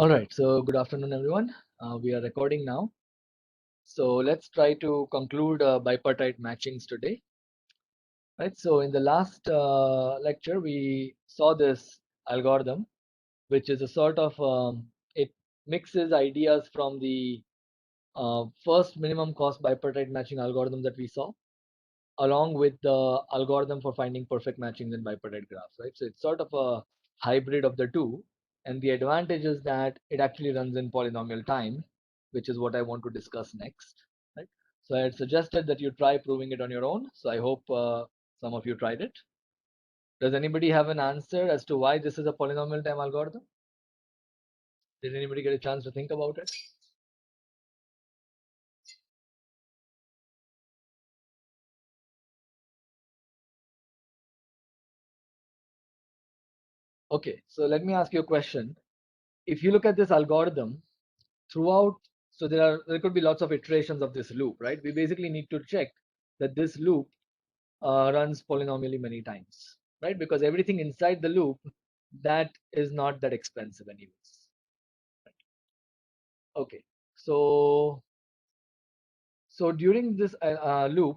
All right, so good afternoon, everyone. We are recording now. So let's try to conclude bipartite matchings today. Right. So in the last lecture, we saw this algorithm, which is a sort of it mixes ideas from the first minimum cost bipartite matching algorithm that we saw, along with the algorithm for finding perfect matchings in bipartite graphs. Right. So it's sort of a hybrid of the two. And the advantage is that it actually runs in polynomial time, which is what I want to discuss next. Right? So I had suggested that you try proving it on your own. So I hope some of you tried it. Does anybody have an answer as to why this is a polynomial time algorithm? Did anybody get a chance to think about it? Okay, so let me ask you a question. If you look at this algorithm throughout, so there could be lots of iterations of this loop, right? We basically need to check that this loop runs polynomially many times, right? Because everything inside the loop, that is not that expensive anyways. Right? Okay, so during this loop,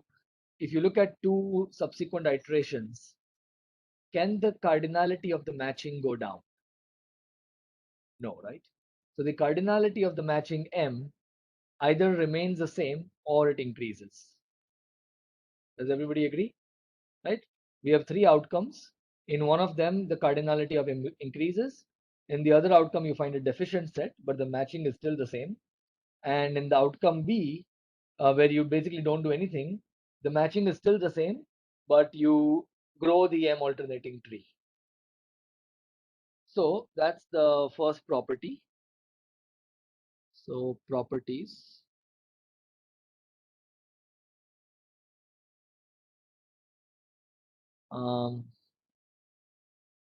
if you look at two subsequent iterations, can the cardinality of the matching go down? No, right? So the cardinality of the matching M either remains the same or it increases. Does everybody agree? Right? We have three outcomes. In one of them, the cardinality of M increases. In the other outcome, you find a deficient set, but the matching is still the same. And in the outcome B, where you basically don't do anything, the matching is still the same, but you grow the M alternating tree. So that's the first property. So properties.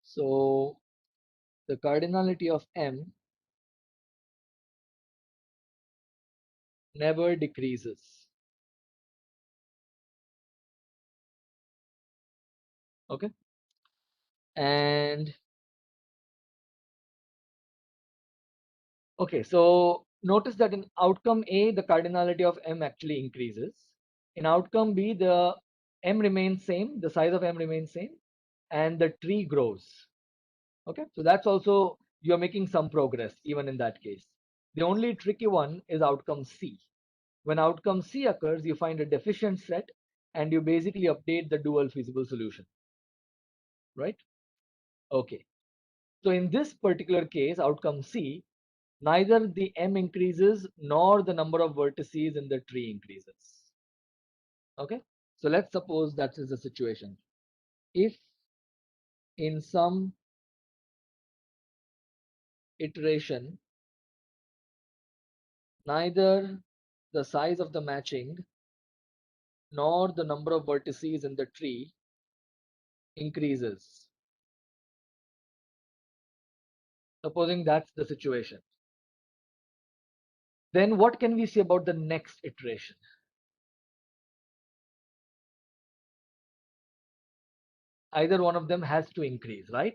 So the cardinality of M never decreases. Okay. And okay, so notice that in outcome A, the cardinality of M actually increases. In outcome B, the M remains same, the size of M remains same, and the tree grows. Okay, so that's also, you're making some progress even in that case. The only tricky one is outcome C. When outcome C occurs, you find a deficient set and you basically update the dual feasible solution, right? Okay, so in this particular case, outcome C, neither the M increases nor the number of vertices in the tree increases. Okay, so let's suppose that is the situation. If in some iteration, neither the size of the matching nor the number of vertices in the tree increases. Supposing that's the situation, then what can we say about the next iteration? Either one of them has to increase, right?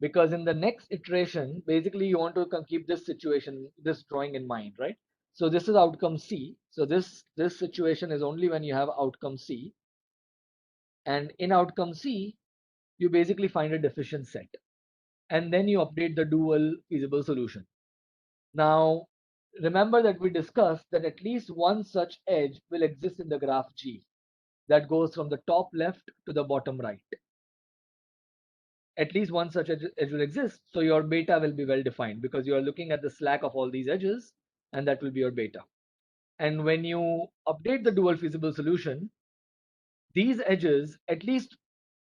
Because in the next iteration, basically you want to keep this situation, this drawing in mind, right? So this is outcome C. So this situation is only when you have outcome C. And in outcome C, you basically find a deficient set. And then you update the dual feasible solution. Now, remember that we discussed that at least one such edge will exist in the graph G that goes from the top left to the bottom right. At least one such edge will exist. So your beta will be well defined because you are looking at the slack of all these edges, and that will be your beta. And when you update the dual feasible solution, these edges, at least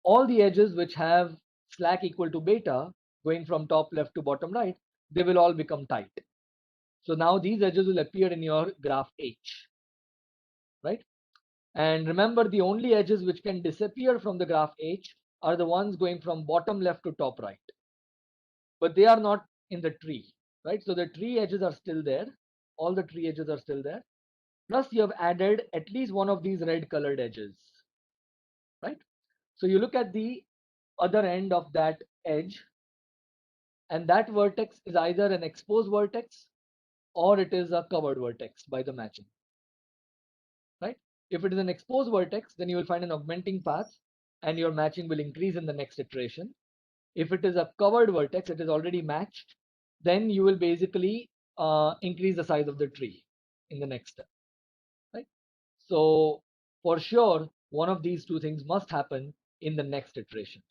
all the edges which have slack equal to beta going from top left to bottom right, they will all become tight. So now these edges will appear in your graph H, right? And remember, the only edges which can disappear from the graph H are the ones going from bottom left to top right. But they are not in the tree, right? So the tree edges are still there. All the tree edges are still there. Plus you have added at least one of these red colored edges, right? So you look at the other end of that edge and that vertex is either an exposed vertex or it is a covered vertex by the matching, right? If it is an exposed vertex, then you will find an augmenting path and your matching will increase in the next iteration. If it is a covered vertex, it is already matched, then you will basically increase the size of the tree in the next step, right? So for sure, one of these two things must happen in the next iteration.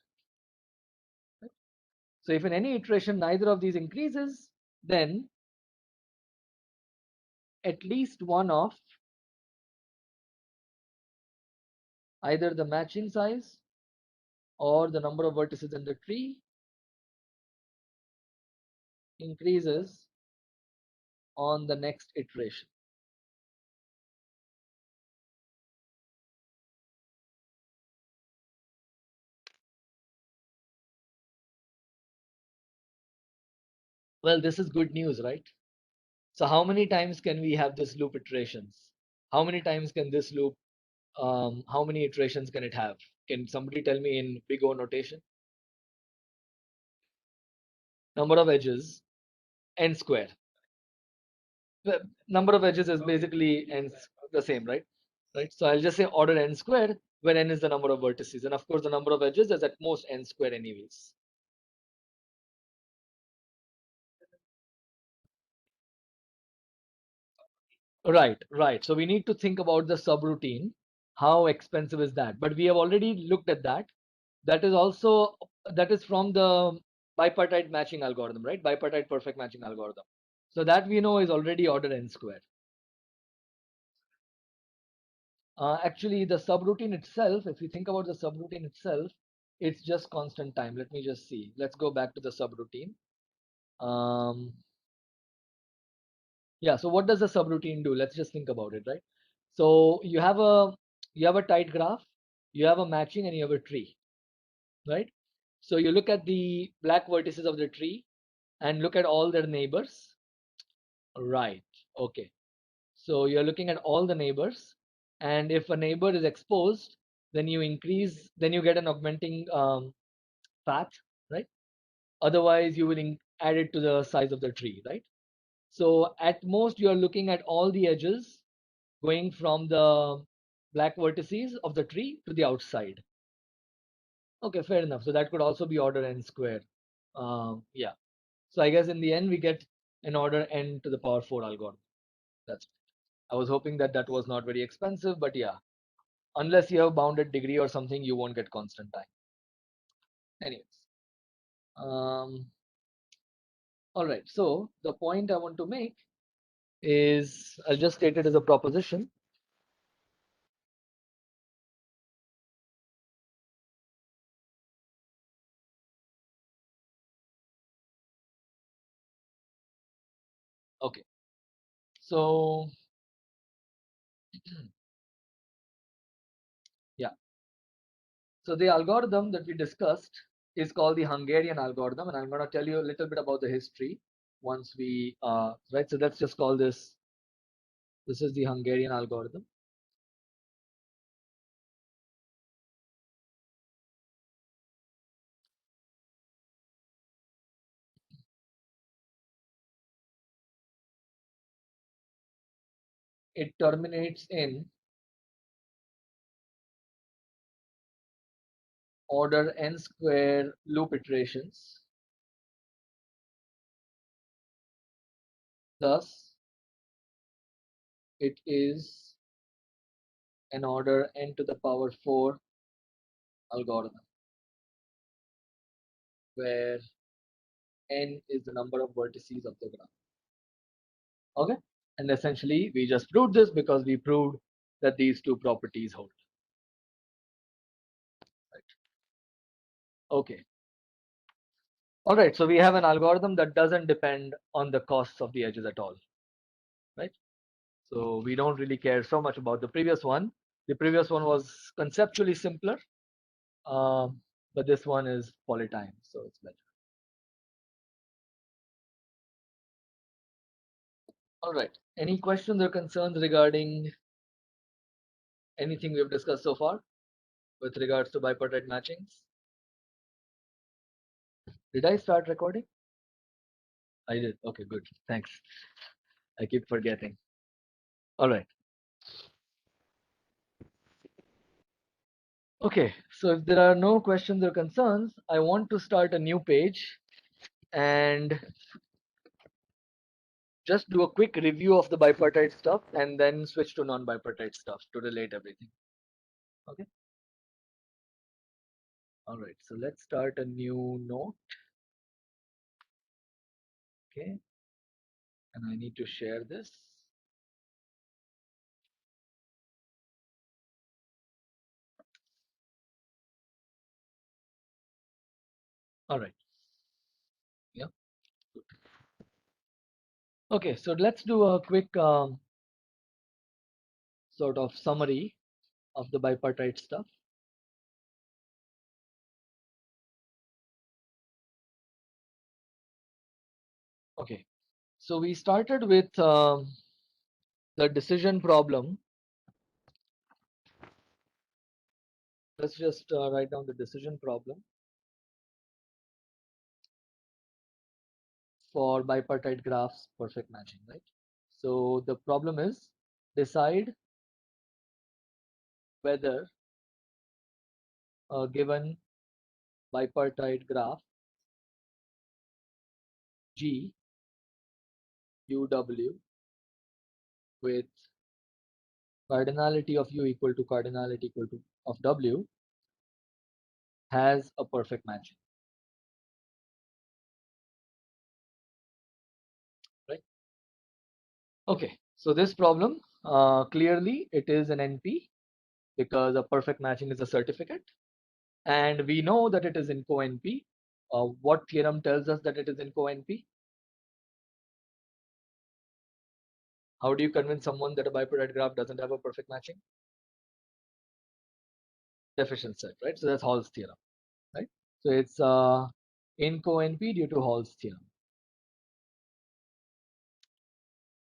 Right? So if in any iteration neither of these increases, then at least one of either the matching size or the number of vertices in the tree increases on the next iteration. Well, this is good news, right? So how many times can we have this loop iterations? How many times can this loop, how many iterations can it have? Can somebody tell me in big O notation? Number of edges, n square. The number of edges is basically n the same, right? Right. So I'll just say order n square, where n is the number of vertices, and of course the number of edges is at most n square anyways. Right, right. So we need to think about the subroutine. How expensive is that? But we have already looked at that. That is also that is from the bipartite matching algorithm, right? Bipartite perfect matching algorithm. So that we know is already order n square. Actually, the subroutine itself, if you think about the subroutine itself, it's just constant time. Let me just see. Let's go back to the subroutine. Yeah, so what does the subroutine do? Let's just think about it, right? So you have a tight graph, you have a matching, and you have a tree, right? So you look at the black vertices of the tree and look at all their neighbors. Right. Okay. So you're looking at all the neighbors, and if a neighbor is exposed, then then you get an augmenting path, right? Otherwise, you will add it to the size of the tree, right? So at most, you are looking at all the edges going from the black vertices of the tree to the outside. Okay, fair enough. So that could also be order n square. Yeah. So I guess in the end, we get an order n to the power 4 algorithm. That's it. I was hoping that that was not very expensive, but yeah, unless you have bounded degree or something, you won't get constant time. Anyways, all right. So the point I want to make is I'll just state it as a proposition. Okay. So yeah. So the algorithm that we discussed is called the Hungarian algorithm, and I'm going to tell you a little bit about the history once we right. So let's just call this. This is the Hungarian algorithm. It terminates in order n square loop iterations. Thus, it is an order n to the power 4 algorithm, where n is the number of vertices of the graph. Okay, and essentially we just proved this because we proved that these two properties hold. Right. Okay. All right, so we have an algorithm that doesn't depend on the costs of the edges at all, right? So we don't really care so much about the previous one. The previous one was conceptually simpler, but this one is polytime, so it's better. All right, any questions or concerns regarding anything we've discussed so far with regards to bipartite matchings? Did I start recording? I did. Okay, good. Thanks. I keep forgetting. All right. Okay, so if there are no questions or concerns, I want to start a new page and just do a quick review of the bipartite stuff and then switch to non-bipartite stuff to relate everything. Okay. All right, so let's start a new note. Okay, and I need to share this. All right. Yeah. Okay, so let's do a quick sort of summary of the bipartite stuff. Okay, so we started with the decision problem. Let's just write down the decision problem for bipartite graphs perfect matching, right? So the problem is decide whether a given bipartite graph G UW with cardinality of U equal to cardinality equal to of W has a perfect matching, right? Okay, so this problem clearly it is an NP because a perfect matching is a certificate, and we know that it is in co-NP. What theorem tells us that it is in co-NP? How do you convince someone that a bipartite graph doesn't have a perfect matching? Deficient set, right? So that's Hall's theorem, right? So it's in co-NP due to Hall's theorem,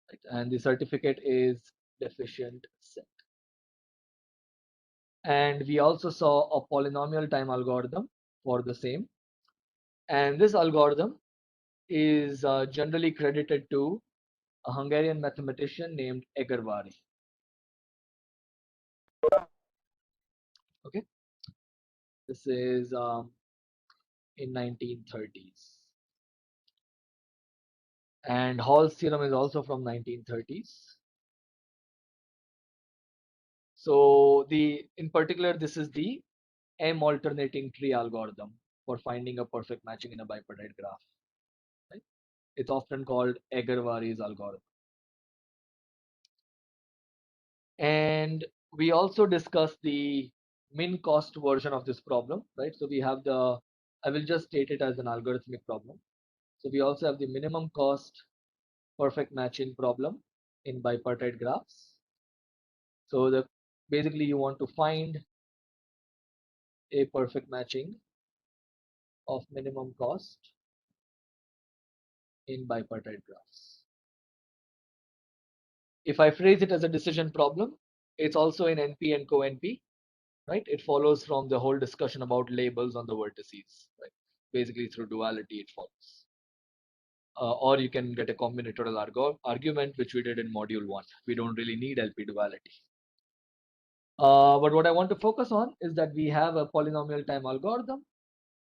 right? And the certificate is deficient set. And we also saw a polynomial time algorithm for the same. And this algorithm is generally credited to a Hungarian mathematician named Egervary. Okay, this is in 1930s. And Hall's theorem is also from 1930s. So in particular, this is the M alternating tree algorithm for finding a perfect matching in a bipartite graph. Right? It's often called Egervary's algorithm. And we also discussed the min cost version of this problem, right? So we have I will just state it as an algorithmic problem. So we also have the minimum cost perfect matching problem in bipartite graphs. So basically you want to find a perfect matching of minimum cost in bipartite graphs. If I phrase it as a decision problem, it's also in NP and co-NP, right? It follows from the whole discussion about labels on the vertices, right? Basically through duality it follows. Or you can get a combinatorial argument, which we did in module 1. We don't really need LP duality. But what I want to focus on is that we have a polynomial time algorithm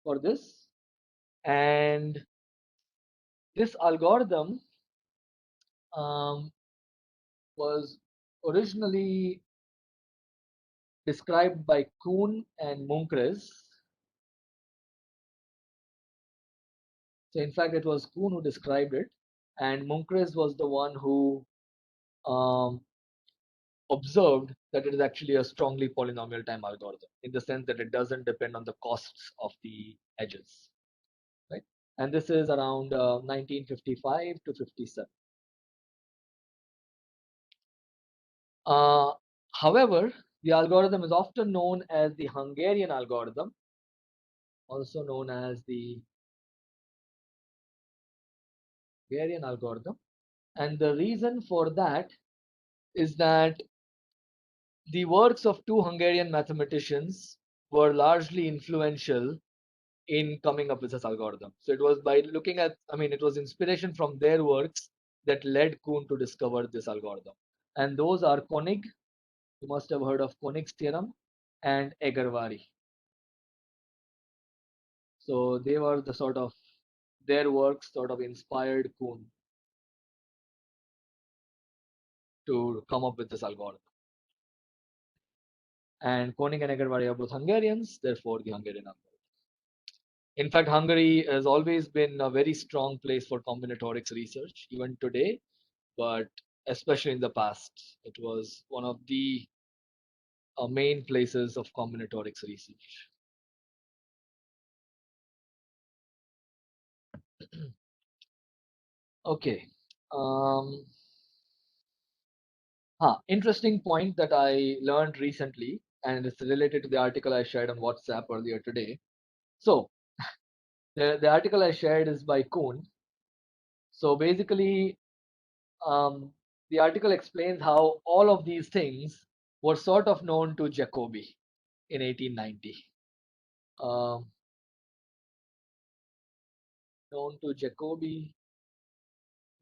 for this, and this algorithm was originally described by Kuhn and Munkres. So in fact, it was Kuhn who described it, and Munkres was the one who observed that it is actually a strongly polynomial time algorithm in the sense that it doesn't depend on the costs of the edges, right? And this is around 1955 to 57. However, the algorithm is often known as the Hungarian algorithm, also known as the Hungarian algorithm. And the reason for that is that the works of two Hungarian mathematicians were largely influential in coming up with this algorithm. So it was by looking at, it was inspiration from their works that led Kuhn to discover this algorithm. And those are Konig, you must have heard of Konig's theorem, and Egervary. So they were the sort of, their works sort of inspired Kuhn to come up with this algorithm. And Konig and Egervary are both Hungarians, therefore the Hungarian algorithm. In fact, Hungary has always been a very strong place for combinatorics research, even today, but especially in the past. It was one of the main places of combinatorics research. Okay. Interesting point that I learned recently, and it's related to the article I shared on WhatsApp earlier today. So, the article I shared is by Kuhn. So basically, the article explains how all of these things were sort of known to Jacobi in 1890. Um, known to Jacobi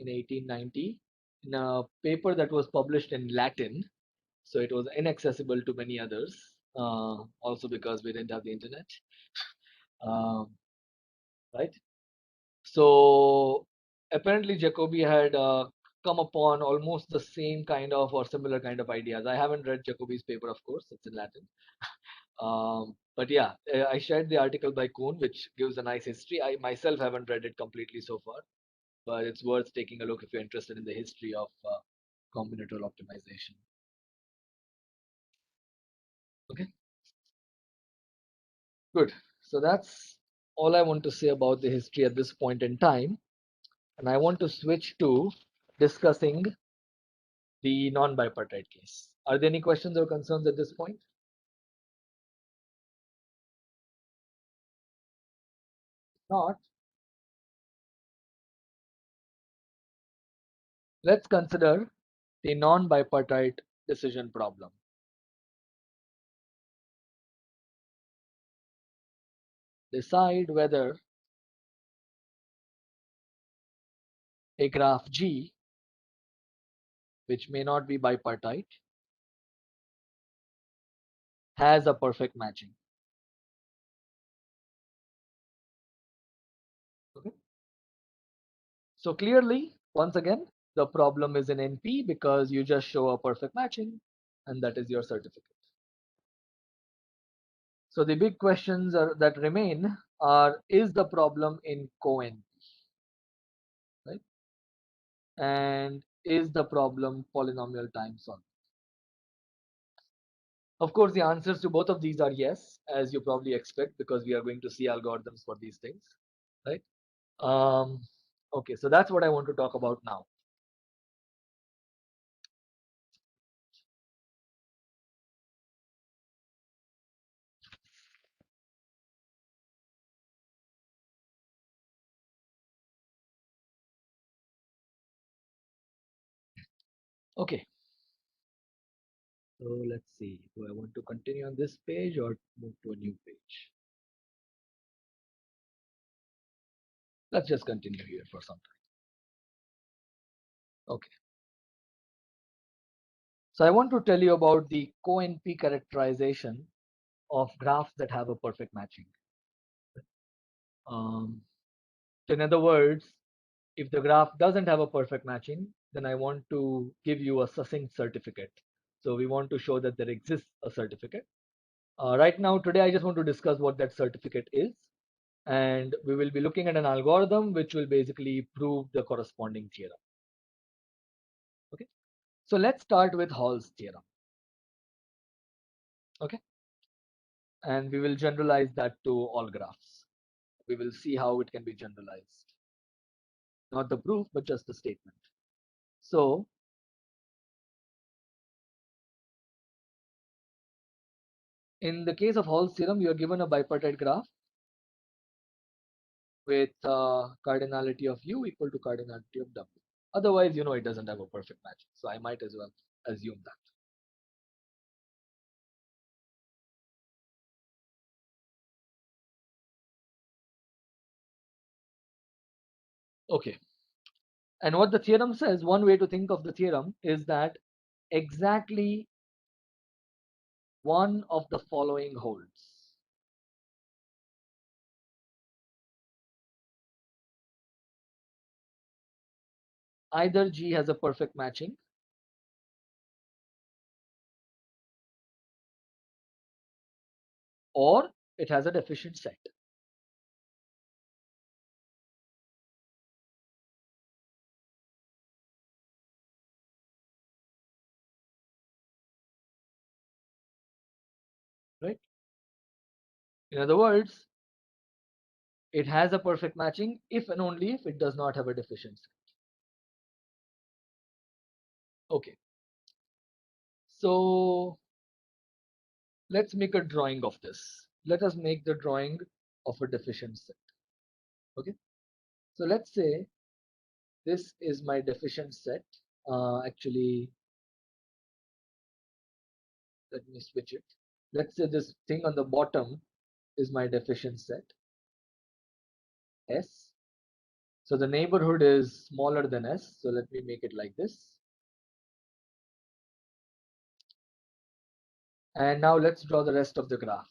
in 1890 in a paper that was published in Latin. So it was inaccessible to many others, also because we didn't have the internet. Um, right? So apparently Jacobi had come upon almost the same kind of or similar kind of ideas. I haven't read Jacobi's paper, of course, it's in Latin. But yeah, I shared the article by Kuhn, which gives a nice history. I myself haven't read it completely so far, but it's worth taking a look if you're interested in the history of combinatorial optimization. Okay, good. So that's all I want to say about the history at this point in time. And I want to switch to discussing the non-bipartite case. Are there any questions or concerns at this point? Not. Let's consider the non-bipartite decision problem. Decide whether a graph G, which may not be bipartite, has a perfect matching. Okay. So clearly, once again, the problem is in NP because you just show a perfect matching, and that is your certificate. So the big questions that remain are: is the problem in co-NP, right? And is the problem polynomial time solved? Of course, the answers to both of these are yes, as you probably expect, because we are going to see algorithms for these things, right? Okay, so that's what I want to talk about now. Okay, so let's see. Do I want to continue on this page or move to a new page? Let's just continue here for some time. Okay. So I want to tell you about the co-NP characterization of graphs that have a perfect matching. Um, so in other words, if the graph doesn't have a perfect matching, then I want to give you a succinct certificate. So we want to show that there exists a certificate. Right now, today, I just want to discuss what that certificate is. And we will be looking at an algorithm which will basically prove the corresponding theorem. Okay, so let's start with Hall's theorem. Okay, and we will generalize that to all graphs. We will see how it can be generalized. Not the proof, but just the statement. So in the case of Hall's theorem, you are given a bipartite graph with cardinality of u equal to cardinality of w. Otherwise, it doesn't have a perfect match. So I might as well assume that. Okay. And what the theorem says, one way to think of the theorem is that exactly one of the following holds. Either G has a perfect matching, or it has a deficient set. Right? In other words, it has a perfect matching if and only if it does not have a deficient set. Okay. So let's make a drawing of this. Let us make the drawing of a deficient set. Okay. So let's say this is my deficient set. Actually, let me switch it. Let's say this thing on the bottom is my deficient set S. So the neighborhood is smaller than S. So let me make it like this. And now let's draw the rest of the graph.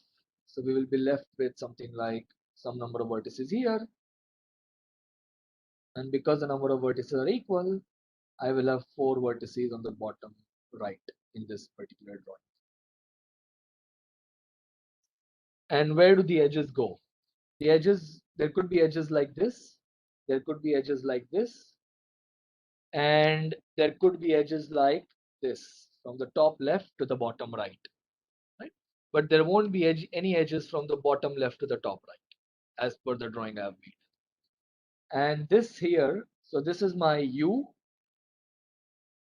So we will be left with something like some number of vertices here. And because the number of vertices are equal, I will have 4 vertices on the bottom right in this particular drawing. And where do the edges go? The edges, there could be edges like this. There could be edges like this. And there could be edges like this from the top left to the bottom right. Right? But there won't be any edges from the bottom left to the top right as per the drawing I have made. And this here, so this is my U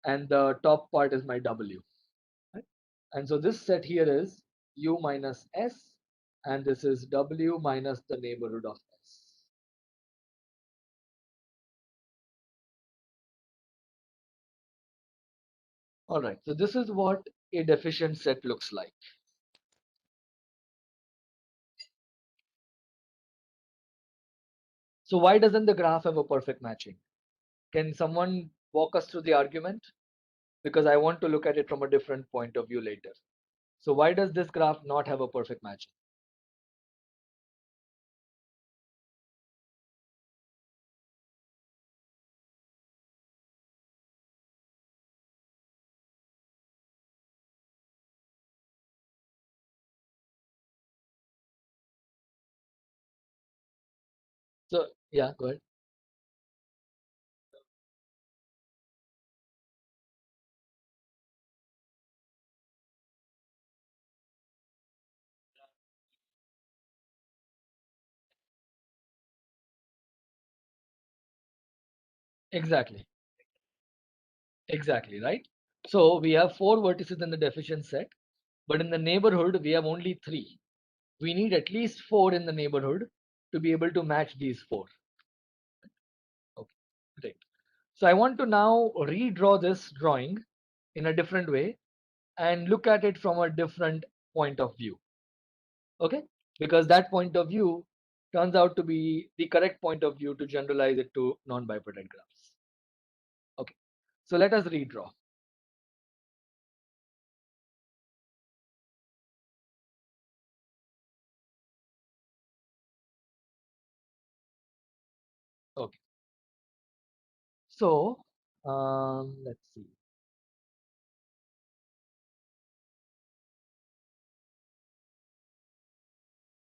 and the top part is my W. Right? And so this set here is U minus S and this is W minus the neighborhood of S. All right, so this is what a deficient set looks like. So why doesn't the graph have a perfect matching? Can someone walk us through the argument? Because I want to look at it from a different point of view later. So why does this graph not have a perfect matching? So yeah, go ahead. Exactly. Exactly, right? So we have 4 vertices in the deficient set, but in the neighborhood we have only 3. We need at least 4 in the neighborhood to be able to match these 4. Okay, great. So I want to now redraw this drawing in a different way and look at it from a different point of view. Okay, because that point of view turns out to be the correct point of view to generalize it to non-bipartite graphs. Okay, so let us redraw. Okay, so let's see.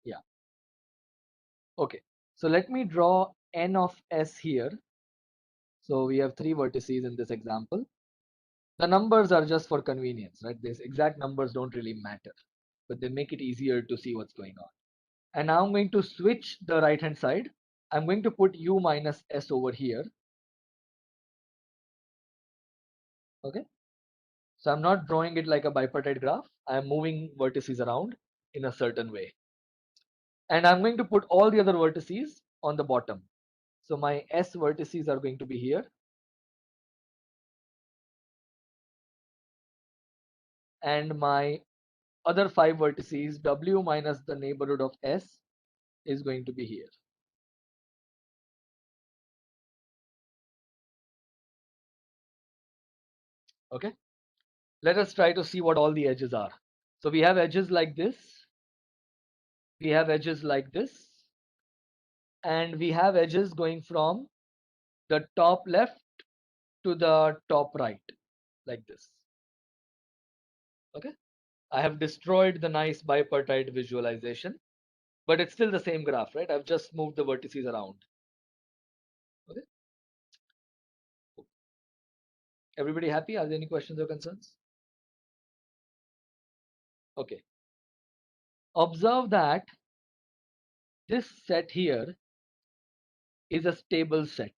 Yeah. Okay, so let me draw n of s here. So we have 3 vertices in this example. The numbers are just for convenience, right? These exact numbers don't really matter, but they make it easier to see what's going on. And now I'm going to switch the right hand side. I'm going to put u minus s over here. Okay, so I'm not drawing it like a bipartite graph. I'm moving vertices around in a certain way. And I'm going to put all the other vertices on the bottom. So my s vertices are going to be here. And my other 5 vertices, W minus the neighborhood of S, is going to be here. Okay, let us try to see what all the edges are. So we have edges like this, we have edges like this, and we have edges going from the top left to the top right, like this. Okay, I have destroyed the nice bipartite visualization, but it's still the same graph, right? I've just moved the vertices around. Okay, everybody happy? Are there any questions or concerns? Okay, observe that this set here is a stable set.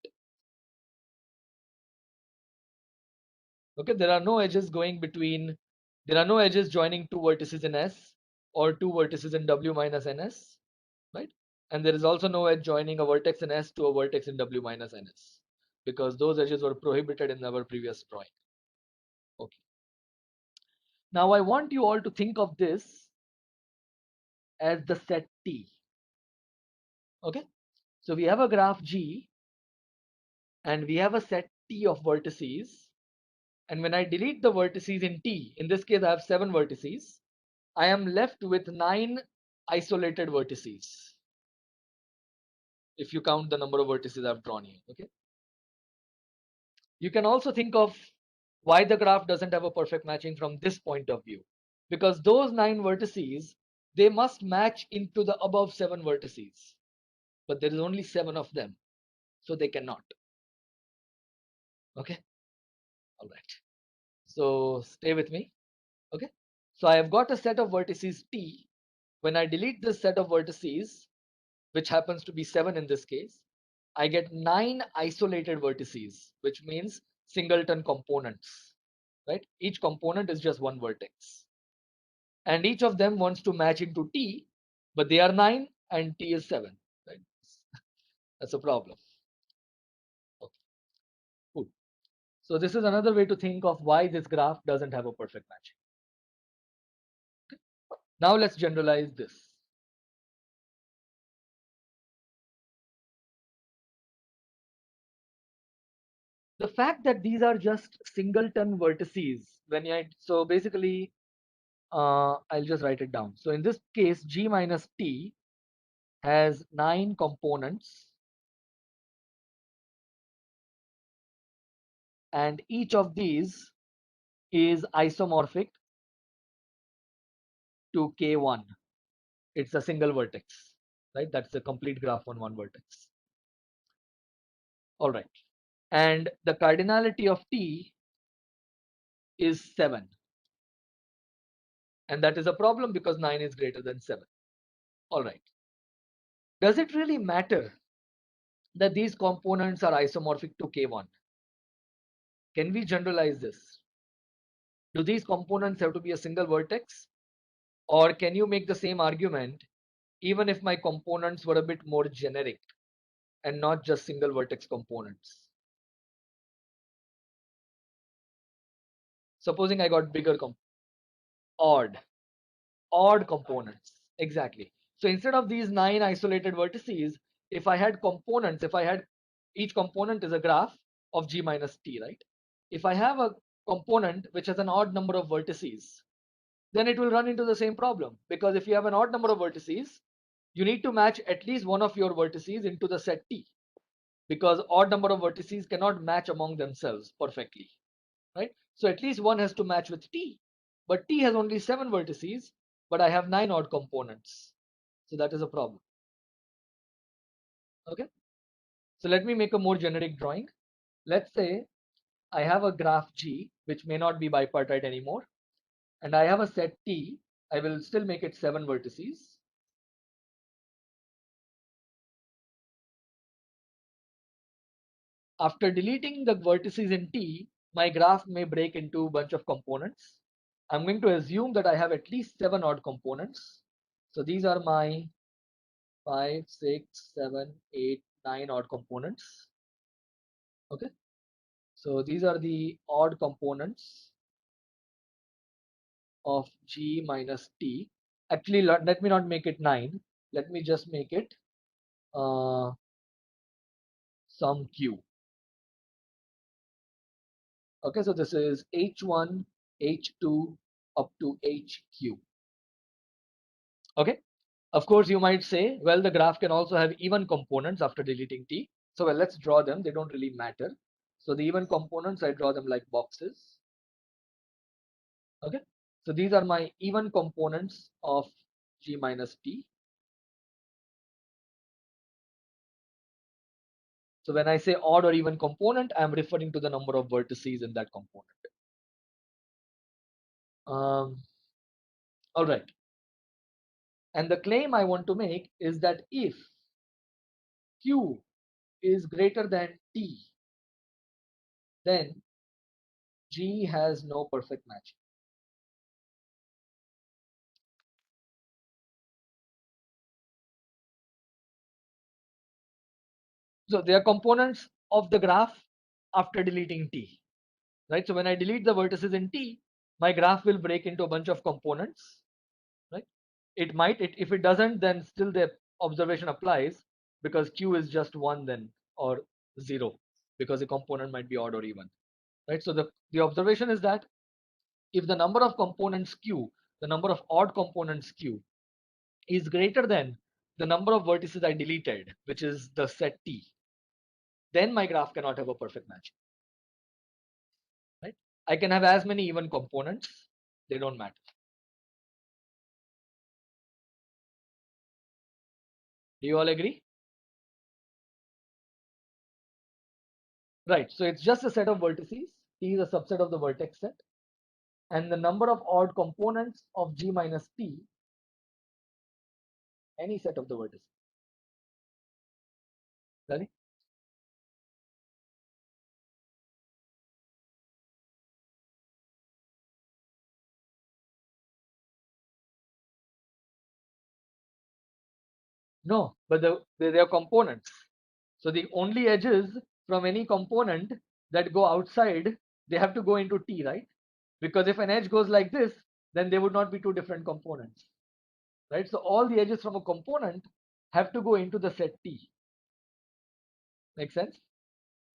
Okay, there are no edges going between, there are no edges joining two vertices in S or two vertices in W minus NS, right? And there is also no edge joining a vertex in S to a vertex in W minus NS, because those edges were prohibited in our previous drawing. Okay. Now I want you all to think of this as the set T. Okay, so we have a graph G and we have a set T of vertices, and when I delete the vertices in T, in this case I have 7 vertices, I am left with 9 isolated vertices, if you count the number of vertices I've drawn here. Okay, you can also think of why the graph doesn't have a perfect matching from this point of view, because those 9 vertices, they must match into the above 7 vertices, but there is only 7 of them, so they cannot. Okay, all right, so stay with me. Okay, so I have got a set of vertices T. When I delete this set of vertices, which happens to be 7 in this case, I get 9 isolated vertices, which means singleton components, right? Each component is just one vertex, and each of them wants to match into T, but they are 9 and T is 7, right? That's a problem. Okay, cool. So this is another way to think of why this graph doesn't have a perfect matching. Okay. Now let's generalize this. The fact that these are just singleton vertices, so basically I'll just write it down. So in this case, G minus T has 9 components, and each of these is isomorphic to K1. It's a single vertex, right? That's the complete graph on one vertex. All right. And the cardinality of T is 7. And that is a problem because 9 is greater than 7. All right. Does it really matter that these components are isomorphic to K1? Can we generalize this? Do these components have to be a single vertex? Or can you make the same argument even if my components were a bit more generic and not just single vertex components? Supposing I got bigger odd components. Exactly. So instead of these 9 isolated vertices, if I had components, if I had each component is a graph of G minus T, right? If I have a component which has an odd number of vertices, then it will run into the same problem, because if you have an odd number of vertices, you need to match at least one of your vertices into the set T, because odd number of vertices cannot match among themselves perfectly, right? So at least one has to match with T, but T has only 7 vertices, but I have 9 odd components, so that is a problem. Okay, so let me make a more generic drawing. Let's say I have a graph G, which may not be bipartite anymore, and I have a set T. I will still make it 7 vertices. After deleting the vertices in T, my graph may break into a bunch of components. I'm going to assume that I have at least 7 odd components. So these are my 5, 6, 7, 8, 9 odd components. Okay, so these are the odd components of G minus T. Actually, let me not make it 9. Let me just make it some Q. Okay, so this is H1, H2 up to HQ. Okay, of course you might say, well, the graph can also have even components after deleting T. So well, let's draw them. They don't really matter. So the even components, I draw them like boxes. Okay, so these are my even components of G minus T. So when I say odd or even component, I am referring to the number of vertices in that component. All right. And the claim I want to make is that if Q is greater than T, then G has no perfect matching. So they are components of the graph after deleting T, right? So when I delete the vertices in T, my graph will break into a bunch of components, right? It might, if it doesn't, then still the observation applies because Q is just 1 then, or 0, because the component might be odd or even, right? So the observation is that if the number of components Q, the number of odd components Q, is greater than the number of vertices I deleted, which is the set T, then my graph cannot have a perfect match, right? I can have as many even components, they don't matter. Do you all agree? Right, so it's just a set of vertices. T is a subset of the vertex set, and the number of odd components of G minus T, any set of the vertices. Ready? No, but they are components. So the only edges from any component that go outside, they have to go into T, right? Because if an edge goes like this, then they would not be two different components, right? So all the edges from a component have to go into the set T. Make sense?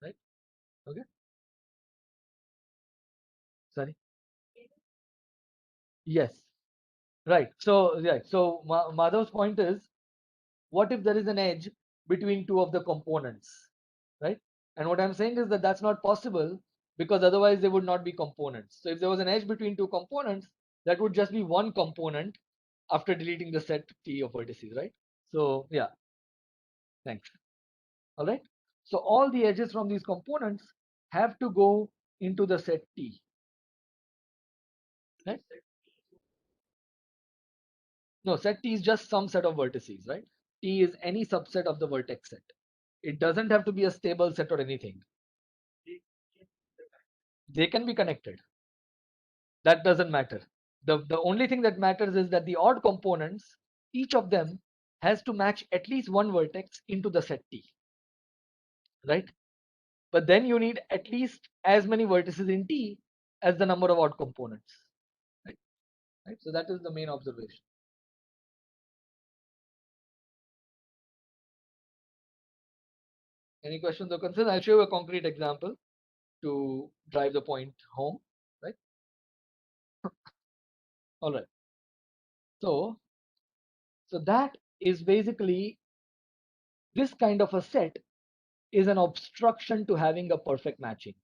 Right? Okay. Sorry. Yes. Right. So yeah. So Madhav's point is, what if there is an edge between two of the components, right? And what I'm saying is that that's not possible because otherwise they would not be components. So if there was an edge between two components, that would just be one component after deleting the set T of vertices, right? So yeah, thanks. All right. So all the edges from these components have to go into the set T, right? No, set T is just some set of vertices, right? T is any subset of the vertex set. It doesn't have to be a stable set or anything. They can be connected. That doesn't matter. The only thing that matters is that the odd components, each of them has to match at least one vertex into the set T, right? But then you need at least as many vertices in T as the number of odd components, right? Right? So that is the main observation. Any questions or concerns? I'll show you a concrete example to drive the point home, right? All right. So that is basically, this kind of a set is an obstruction to having a perfect matching.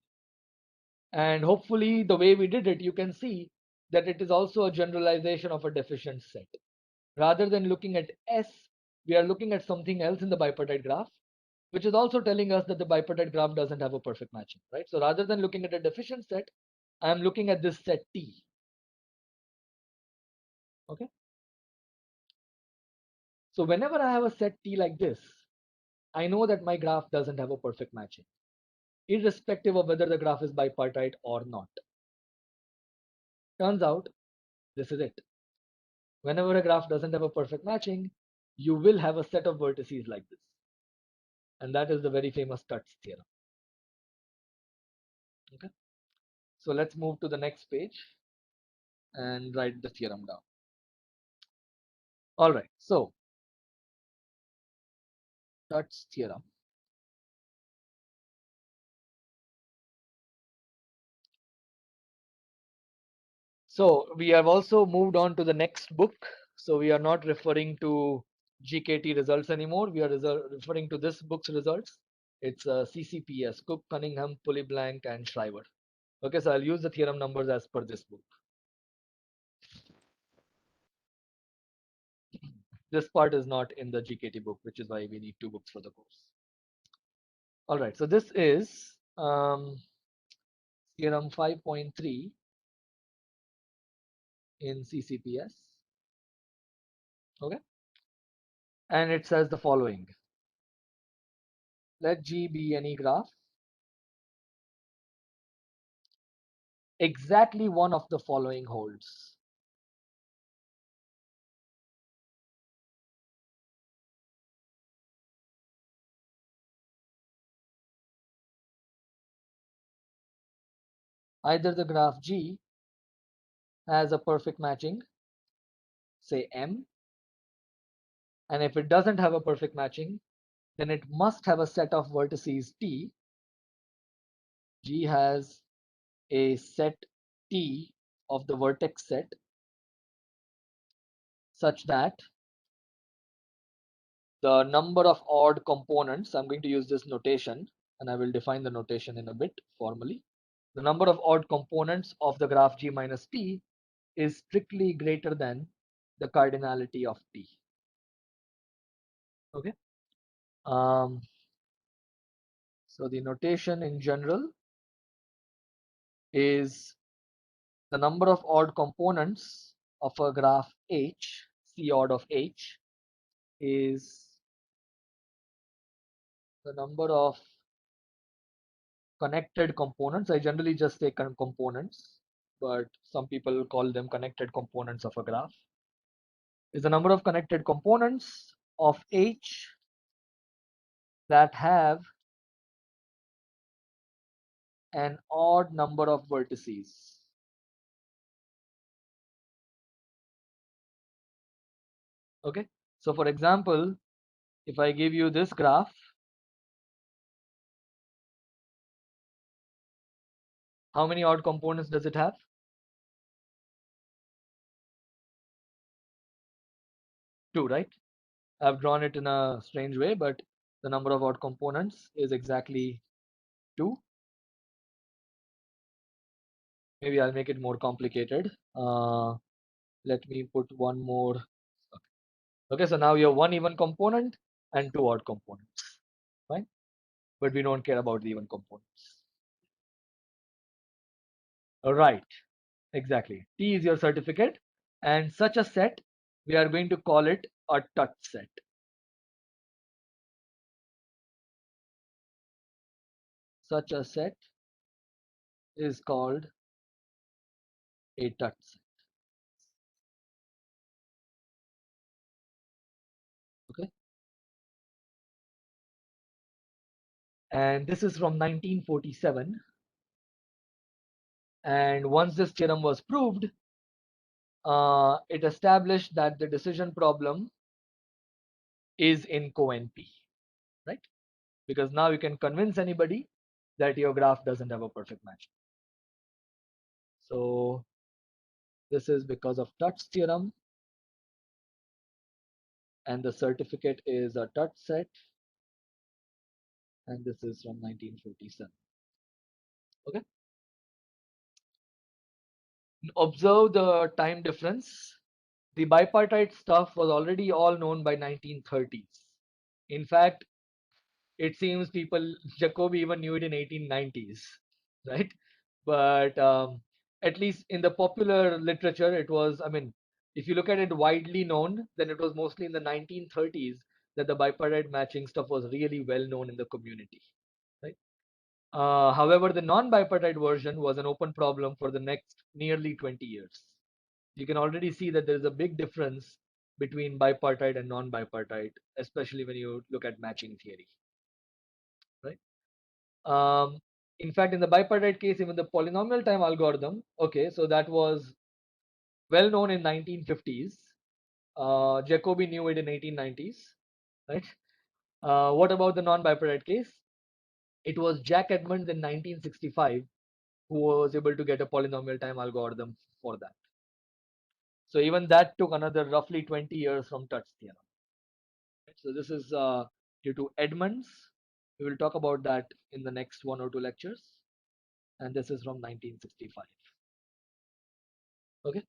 And hopefully the way we did it, you can see that it is also a generalization of a deficient set. Rather than looking at S, we are looking at something else in the bipartite graph, which is also telling us that the bipartite graph doesn't have a perfect matching, right? So rather than looking at a deficient set, I am looking at this set T. Okay. So whenever I have a set T like this, I know that my graph doesn't have a perfect matching, irrespective of whether the graph is bipartite or not. Turns out, this is it. Whenever a graph doesn't have a perfect matching, you will have a set of vertices like this. And that is the very famous Tuts theorem. Okay. So let's move to the next page and write the theorem down. All right. So Tuts theorem. So we have also moved on to the next book. So we are not referring to GKT results anymore. We are referring to this book's results. It's CCPS, Cook, Cunningham, Pulley-Blank, and Shriver. Okay, so I'll use the theorem numbers as per this book. This part is not in the GKT book, which is why we need two books for the course. All right, so this is theorem 5.3 in CCPS. Okay, and it says the following. Let G be any graph. Exactly one of the following holds. Either the graph G has a perfect matching, say M, and if it doesn't have a perfect matching, then it must have a set of vertices T. G has a set T of the vertex set such that the number of odd components, I'm going to use this notation and I will define the notation in a bit formally. The number of odd components of the graph G minus T is strictly greater than the cardinality of T. Okay. So the notation in general is the number of odd components of a graph H, C odd of H, is the number of connected components. I generally just say components, but some people call them connected components of a graph. Is the number of connected components of H that have an odd number of vertices. Okay, so for example, if I give you this graph, how many odd components does it have? 2, right? I've drawn it in a strange way, but the number of odd components is exactly 2. Maybe I'll make it more complicated. Let me put one more. Okay, so now you have 1 even component and 2 odd components. Fine, but we don't care about the even components. All right, exactly. T is your certificate, and such a set, we are going to call it a touch set. Such a set is called a touch set. Okay, and this is from 1947. And once this theorem was proved, it established that the decision problem is in co-NP, right? Because now you can convince anybody that your graph doesn't have a perfect match. So this is because of touch theorem, and the certificate is a touch set, and this is from 1947. Okay. Observe the time difference. The bipartite stuff was already all known by 1930s. In fact, it seems Jacobi even knew it in 1890s, right? But at least in the popular literature, it was, I mean, if you look at it widely known, then it was mostly in the 1930s that the bipartite matching stuff was really well known in the community, right? However, the non-bipartite version was an open problem for the next nearly 20 years. You can already see that there is a big difference between bipartite and non-bipartite, especially when you look at matching theory, right? In fact, in the bipartite case, even the polynomial time algorithm, okay, so that was well known in 1950s. Jacobi knew it in 1890s, right? What about the non-bipartite case? It was Jack Edmonds in 1965 who was able to get a polynomial time algorithm for that. So even that took another roughly 20 years from Tutt's theorem. So this is due to Edmonds. We will talk about that in the next 1 or 2 lectures. And this is from 1965. Okay.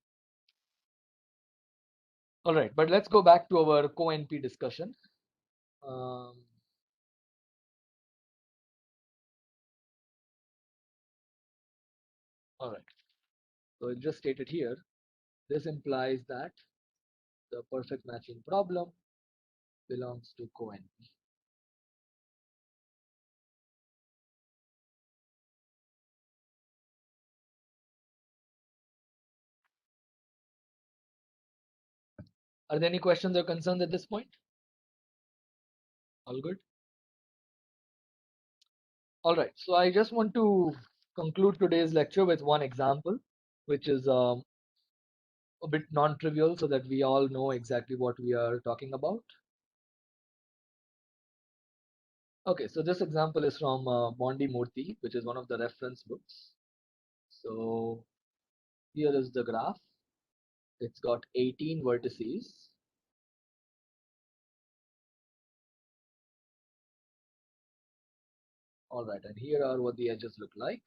All right, but let's go back to our co-NP discussion. All right. So it just stated here. This implies that the perfect matching problem belongs to co-NP. Are there any questions or concerns at this point? All good? All right. So I just want to conclude today's lecture with one example, which is a bit non-trivial so that we all know exactly what we are talking about. Okay, so this example is from Bondi Murthy, which is one of the reference books. So here is the graph. It's got 18 vertices. All right, and here are what the edges look like.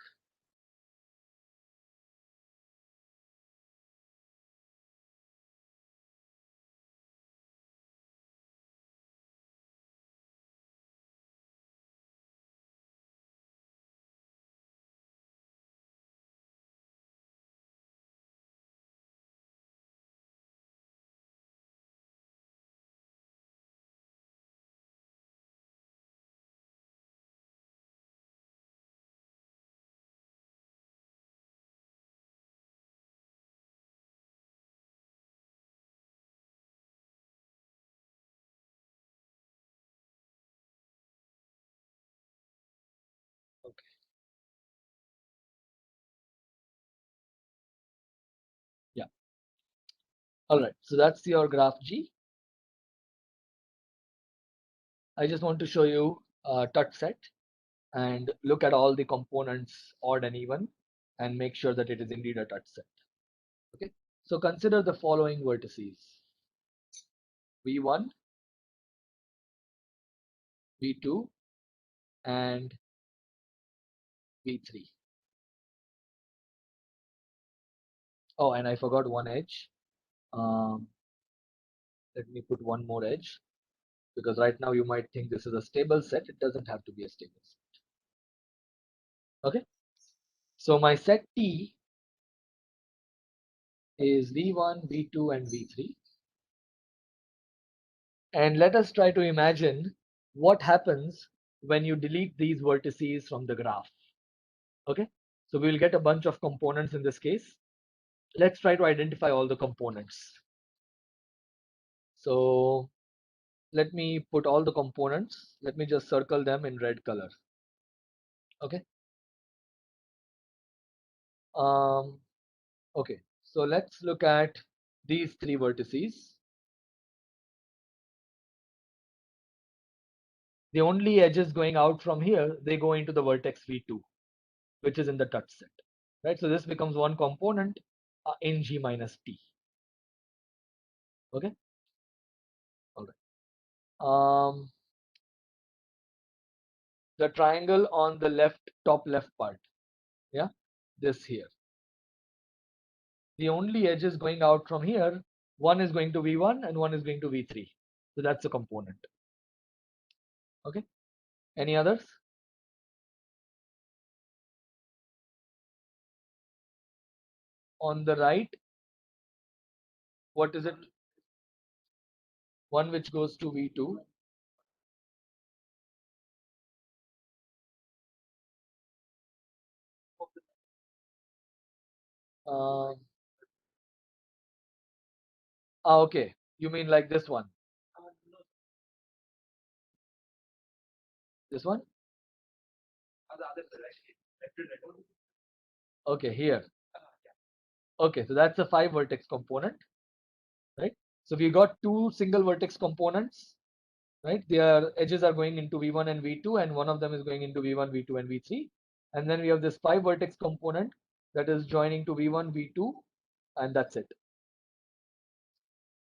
Okay. Yeah. All right, so that's your graph G. I just want to show you Tutt set and look at all the components odd and even and make sure that it is indeed a Tutt set. Okay, so consider the following vertices: V1, V2, and V3. Oh, and I forgot one edge. Let me put one more edge, because right now you might think this is a stable set. It doesn't have to be a stable set. Okay, so my set T is V1, V2, and V3. And let us try to imagine what happens when you delete these vertices from the graph. Okay, so we will get a bunch of components in this case. Let's try to identify all the components. So let me put all the components. Let me just circle them in red color. Okay. Okay, so let's look at these 3 vertices. The only edges going out from here, they go into the vertex V2, which is in the Tutt set, right? So this becomes one component in G minus T. Okay, all right. The triangle on the left, top left part, yeah, this here. The only edges going out from here, one is going to V1 and one is going to V3. So that's a component. Okay, any others? On the right, what is it? One which goes to V2. Okay, you mean like this one? This one? Okay, here. Okay, so that's a 5 vertex component, right? So we got 2 single vertex components, right? Their edges are going into V1 and V2, and one of them is going into V1, V2, and V3. And then we have this 5 vertex component that is joining to V1, V2, and that's it.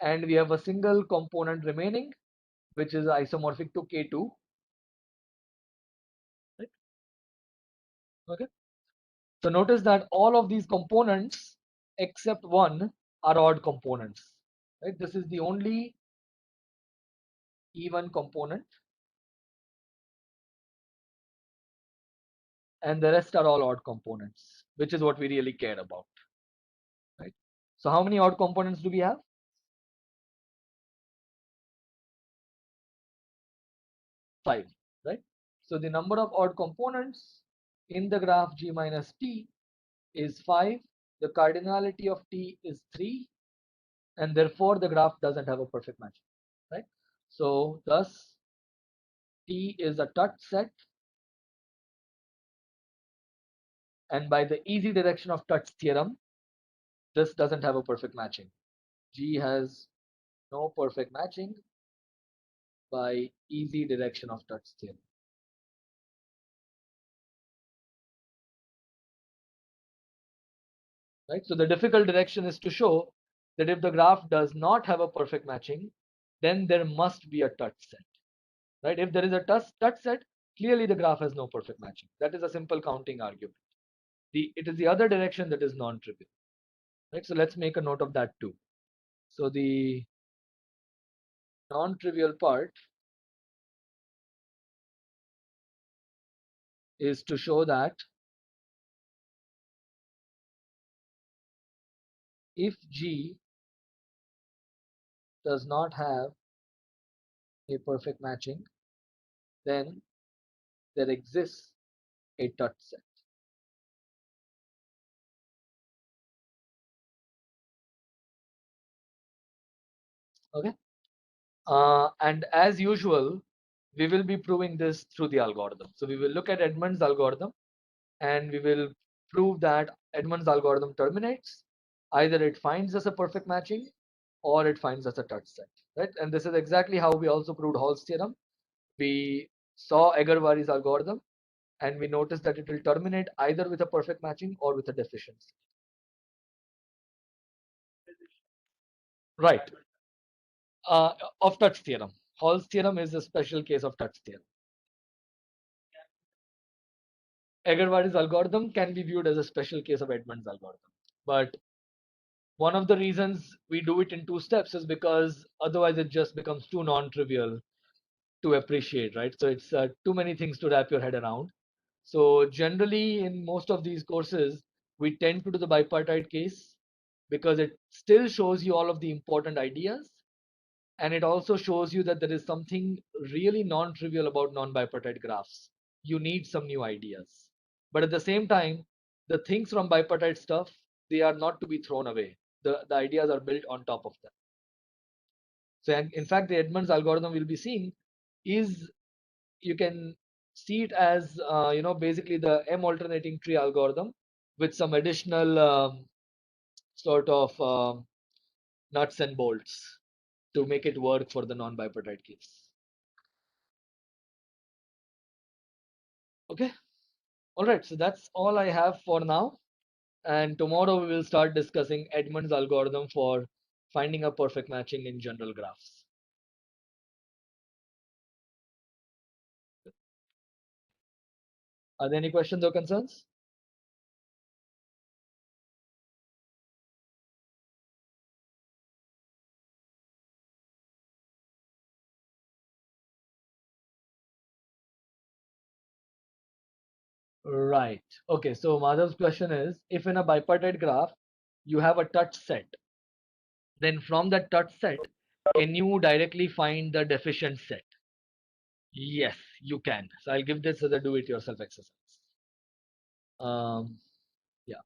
and we have a single component remaining, which is isomorphic to K2. Right? Okay. So notice that all of these components except one are odd components. Right? This is the only even component, and the rest are all odd components, which is what we really care about. Right? So how many odd components do we have? 5. Right? So the number of odd components in the graph G minus T is 5. The cardinality of T is 3, and therefore the graph doesn't have a perfect match. Right? So thus T is a touch set, and by the easy direction of touch theorem, this doesn't have a perfect matching. G has no perfect matching by easy direction of touch theorem. Right? So the difficult direction is to show that if the graph does not have a perfect matching, then there must be a touch set. Right? If there is a touch set, clearly the graph has no perfect matching. That is a simple counting argument. It is the other direction that is non-trivial. Right? So let's make a note of that too. So the non-trivial part is to show that if G does not have a perfect matching, then there exists a touch set. Okay. And as usual, we will be proving this through the algorithm. So we will look at Edmonds' algorithm, and we will prove that Edmonds' algorithm terminates. Either it finds us a perfect matching, or it finds us a touch set. Right? And this is exactly how we also proved Hall's theorem. We saw Egervary's algorithm, and we noticed that it will terminate either with a perfect matching or with a deficiency. Right. Of touch theorem. Hall's theorem is a special case of touch theorem. Egervary's algorithm can be viewed as a special case of Edmonds' algorithm. But one of the reasons we do it in 2 steps is because otherwise it just becomes too non-trivial to appreciate, right? So it's too many things to wrap your head around. So generally in most of these courses, we tend to do the bipartite case because it still shows you all of the important ideas, and it also shows you that there is something really non-trivial about non-bipartite graphs. You need some new ideas. But at the same time, the things from bipartite stuff, they are not to be thrown away. The ideas are built on top of them. So in fact, the Edmonds algorithm we'll be seeing is, you can see it as basically the M alternating tree algorithm with some additional sort of nuts and bolts to make it work for the non-bipartite case. Okay. All right. So that's all I have for now. And tomorrow we will start discussing Edmonds' algorithm for finding a perfect matching in general graphs. Are there any questions or concerns? Right. Okay. So Madhav's question is, if in a bipartite graph you have a touch set, then from that touch set, can you directly find the deficient set? Yes, you can. So I'll give this as a do-it-yourself exercise. Um, yeah.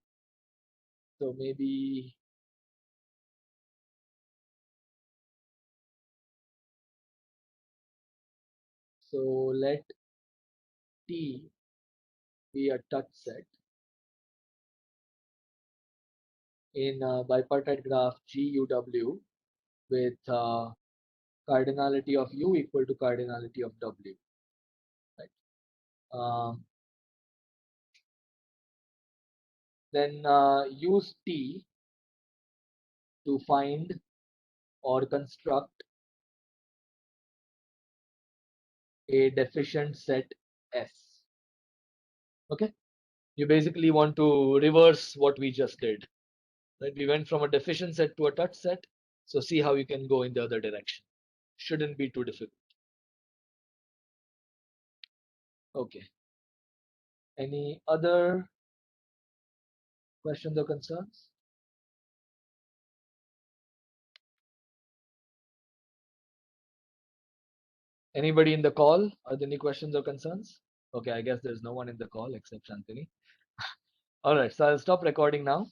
So maybe so let T be a touch set in a bipartite graph GUW with cardinality of U equal to cardinality of W. Right. Then use T to find or construct a deficient set S. Okay, you basically want to reverse what we just did. Right? We went from a deficient set to a touch set. So see how you can go in the other direction. Shouldn't be too difficult. Okay. Any other questions or concerns? Anybody in the call? Are there any questions or concerns? Okay, I guess there's no one in the call except Shantini. All right, so I'll stop recording now.